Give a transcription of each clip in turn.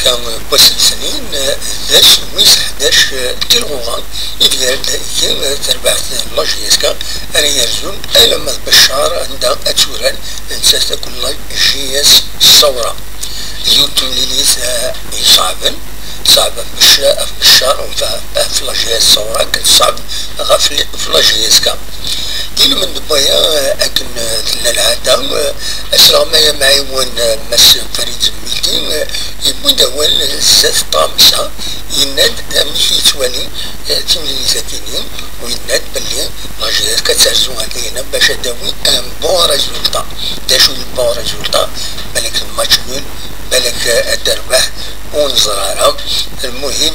كان بوسل سنين ذاش ويس 11 تلغوغا يدير كي تربحت لاجيسكا انا يرزون لما بشار عندها اتوران نسات كل جياس الثورة يوتم ليليس صعبا صعبا بشار في لاجياس الثورة كانت صعب غفل في لاجيسكا كيلو من دبايا أكن العادة أسرع ما معيون مس فريد زميلتي يبدا وال زاد طامسة يناد مشي يتوالي تملي ساكنين ويناد بلي لاجيس كتعزو هادينا باش داوي ان بون ريزولطا داشو البون ريزولطا بالك الماتش نول بالك تربح ونزرارة المهم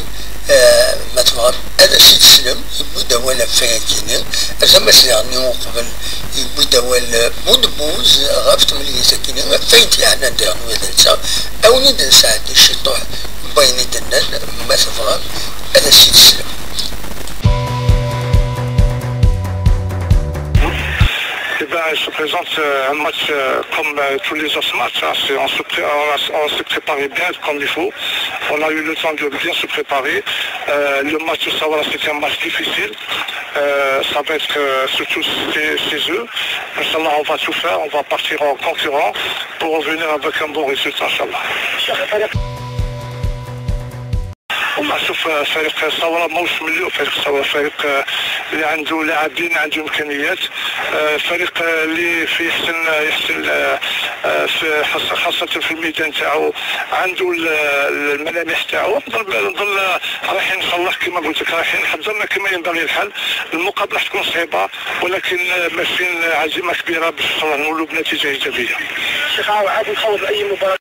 ما تبغى هذا شي تسلم يبدا ولا فاكين زعما يعني قبل يبدا ولا بودبوز غافت ملي ساكنين فايت يعني ندير ودنسا او ندنسا عندي شي طوح بايني دنا ما تبغى هذا شي تسلم. Il se présente un match comme tous les autres matchs. On s'est préparé bien comme il faut. On a eu le temps de bien se préparer. Le match de Sawara, c'était un match difficile. Ça va être surtout chez eux. Inch'Allah, on va tout faire. On va partir en concurrent pour revenir avec un bon résultat, Inch'Allah. شوف فريق صورة موش مليون فريق صورة فريق اللي عنده لاعبين عنده امكانيات فريق اللي في يحسن خاصة في الميدان تاعو عنده الملامح تاعو نظن رايحين ان شاء الله كما قلت لك رايحين حضرنا كما ينبغي الحال المقابلة حتكون صعيبة ولكن ماشيين عزيمة كبيرة باش ان شاء الله نولوا بنتيجة ايجابية. شيخ عاد نخوض اي مباراة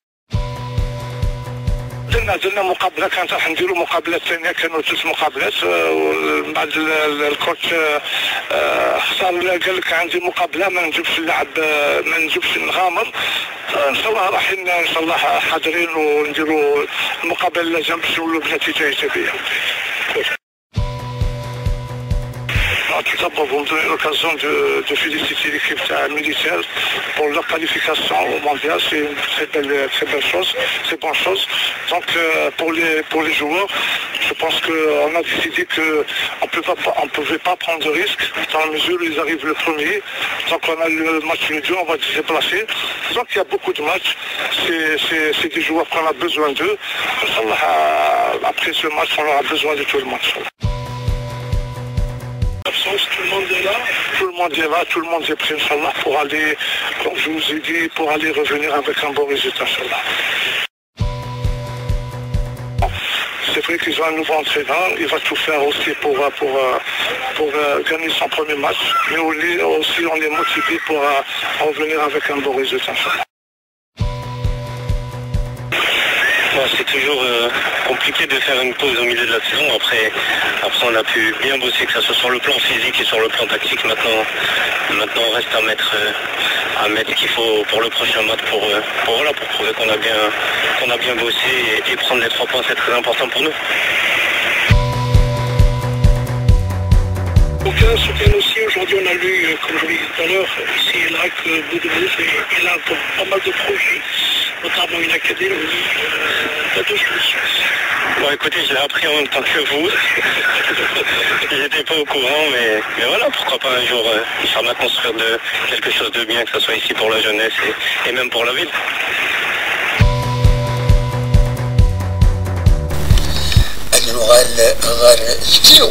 درنا مقابله كانت راح نديروا مقابلات ثانيه كانوا 3 مقابلات بعد الكوتش اختار قال لك عندي مقابله ما نجيبش اللعب ما نجيبش نغامر ان شاء الله رايحين ان شاء الله حاضرين ونديروا المقابله اللازم باش نولوا بنتيجه ايجابيه. Tout d'abord, vous me donnez l'occasion de féliciter l'équipe militaire pour leur qualification au mondial. C'est une très belle chose, très bonne chose. Donc, pour les joueurs, je pense qu'on a décidé qu'on ne pouvait pas prendre de risques dans la mesure où ils arrivent le premier. Donc, on a le match le 2, on va se déplacer. Donc, il y a beaucoup de matchs. C'est des joueurs qu'on a besoin d'eux. Après ce match, on aura besoin de tout le match. Tout le monde est là. Tout le monde est là, tout le monde est prêt, Inch'Allah, pour aller, comme je vous ai dit, pour aller revenir avec un bon résultat, Inch'Allah. C'est vrai qu'ils ont un nouveau entraîneur, il va tout faire aussi pour gagner son premier match, mais aussi on est motivé pour revenir avec un bon résultat, Inch'Allah. C'est toujours compliqué de faire une pause au milieu de la saison. Après on a pu bien bosser, que ce soit sur le plan physique et sur le plan tactique. Maintenant on reste à mettre ce qu'il faut pour le prochain match pour prouver qu'on a bien bossé et prendre les 3 points, c'est très important pour nous. Aucun soutien aussi, aujourd'hui on a lu, comme je l'ai dit tout à l'heure, ici et là, que Boudebouz il a pas mal de projets, notamment une académie, pas de choses. Bon écoutez, je l'ai appris en même temps que vous. J'étais pas au courant, mais voilà, pourquoi pas un jour Inch'Allah construire quelque chose de bien, que ce soit ici pour la jeunesse et même pour la ville. غار كثير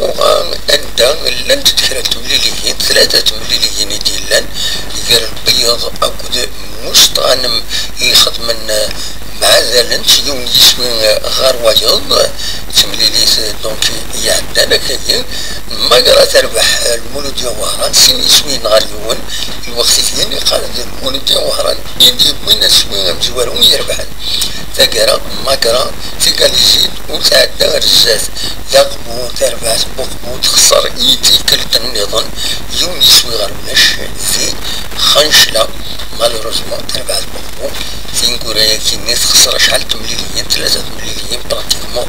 أنت لن تدخل تمليليين 3 تمليليين ديالان غير البيض أو كذا مستغنم يخدم من مع ذلك يوم يسوي غار واجد تمليليت دونك يعندنا كذا ما قرا تربح المولودية وهران سين يسوي نهار يوم الوقت ديالي قال المولودية وهران يدي وين يسوي مزوارون يربحن تقرا ما قرا تقال يزيد وتعدى رزات يقبو تربعت بقبو تخسر يدي كل النظام يوم يسوي غير مش في خنشلة مالوروزمون تربعت بقبو في نقولها كي تخسر شحال تمليليين 3 مليليين براتيكمون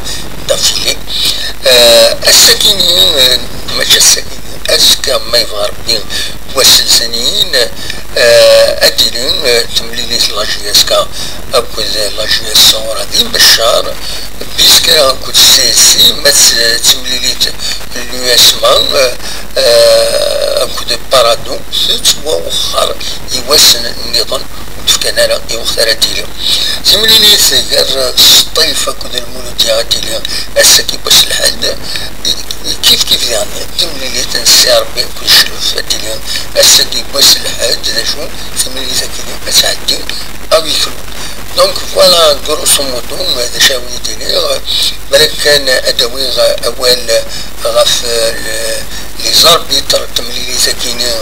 دافيلي الساكنين ماشي الساكنين اسكا ما يبغى ربي واسل سنين اديرين تمليليت لاجياسكا أكو لاجي الصورة دي بشار بيسكرا أكو السيسي مس تمليليت اليوسمان أكو دي بارادوكس توا وخر يوسن النظام وتفكنا لا يوختار ديلي تمليليت غير الصطيفة كود المولودية ديلي السكي بس الحد كيف يعني تمليليت نسير بين كل شلوف ديلي السكي بس الحد شو تمليليت كده أسعدي أو يفرق دونك فوالا grosso modo هذا شاوي ديني بالك كان أدوي أول غف لي زاربيتر تمليلي ساكينين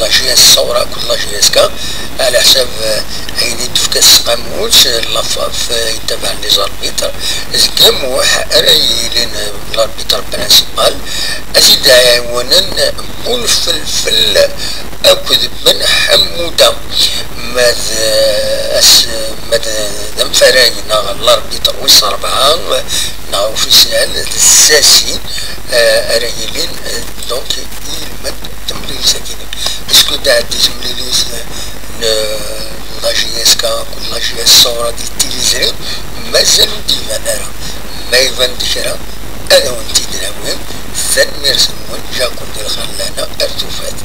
لاجي الثورة كل لاجي اسكا على حساب عيني تفكس قاموس لافاف يتبع لي زاربيتر زكام وحقري لين الاربيتر برانسيبال أزيد عيوانا نقول فلفل أكد من حمودة ماذا ذم فراينا الاربيتر ويس 4 نا اوفيسيال الساسي أريلين دونك يلمد تمليل ساكنة اسكو دا دي تمليليس لاجي اسكا كل لاجي الصورة دي تيليزري مازالو ديما نرى ما يبان ديكرا أنا وانتي دراوين ثان ميرسمون جاكون دي الخلانة أرتوفات